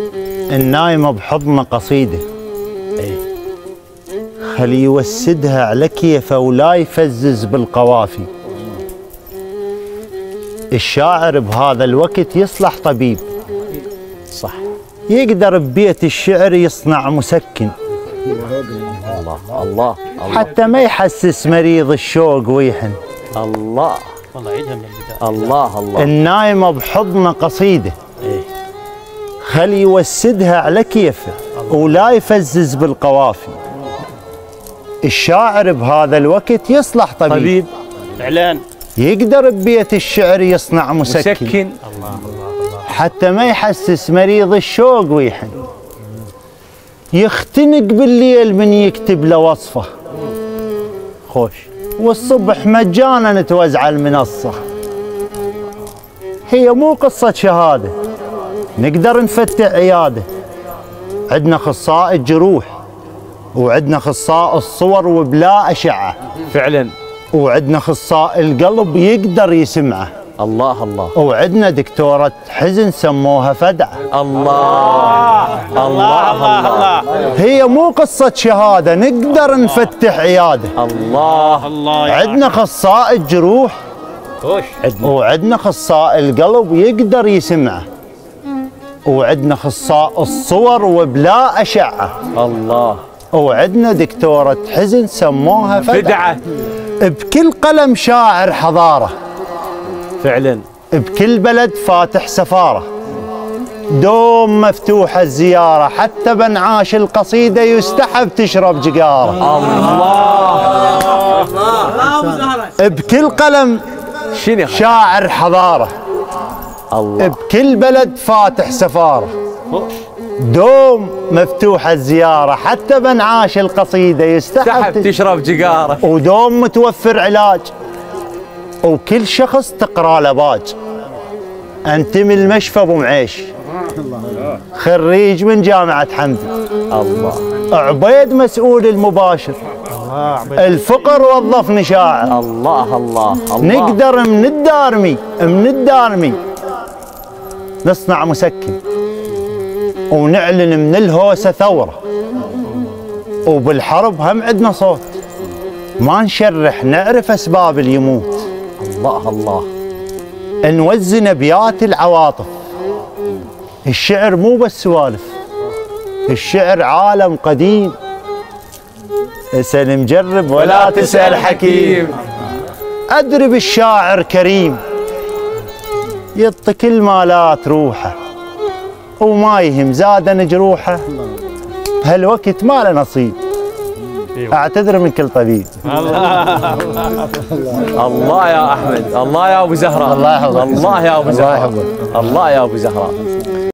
النايمة بحضن قصيدة خلي يوسدها على كيفه ولا يفزز بالقوافي. الشاعر بهذا الوقت يصلح طبيب، صح، يقدر ببيت الشعر يصنع مسكن. الله الله حتى ما يحسس مريض الشوق ويحن. الله والله عيدها من البداية. الله الله. النايمة بحضن قصيدة خلي يوسدها على كيفه ولا يفزز بالقوافي. الشاعر بهذا الوقت يصلح طبيب اعلان، يقدر ببيت الشعر يصنع مسكن. الله الله حتى ما يحسس مريض الشوق ويحن. يختنق بالليل من يكتب له وصفه خوش، والصبح مجانا توزع المنصه. هي مو قصه شهاده، نقدر نفتح عياده. عندنا اخصائي الجروح، وعندنا اخصائي الصور وبلا اشعه، فعلا. وعندنا اخصائي القلب يقدر يسمعه. الله الله. وعندنا دكتورة حزن سموها فدعة. الله الله الله. هي مو قصة شهادة، نقدر نفتح عيادة. الله الله. عندنا اخصائي الجروح، وعندنا اخصائي القلب يقدر يسمعه، وعندنا اخصائي الصور وبلا اشعه. الله. وعندنا دكتورة حزن سموها فدعة. بكل قلم شاعر حضاره، فعلا. بكل بلد فاتح سفاره. دوم مفتوحه الزياره، حتى بنعاش القصيده يستحب تشرب جقاره. الله. بكل قلم شنو شاعر حضاره، الله. بكل بلد فاتح سفاره. دوم مفتوحه الزياره، حتى بنعاش القصيده يستحب تشرب جقاره. ودوم متوفر علاج، وكل شخص تقرا له باج. انتمي المشفى ابو معيش، خريج من جامعه حمدي. الله. عبيد مسؤول المباشر، الفقر وظفني شاعر. الله الله الله. نقدر من الدارمي نصنع مسكن، ونعلن من الهوسه ثوره. وبالحرب هم عندنا صوت، ما نشرح نعرف اسباب اليموت. الله الله. نوزن ابيات العواطف. الشعر مو بس سوالف، الشعر عالم قديم. اسأل مجرب ولا تسأل حكيم. أدري بالشاعر كريم، يعطي كل مالات روحه، وما يهم زادن جروحه. بهالوقت ما له نصيب، اعتذر من كل طبيب. الله يا احمد، الله يا ابو زهراء، الله يحفظك. الله يا ابو الله زهراء، يحفظك. الله يا ابو زهراء.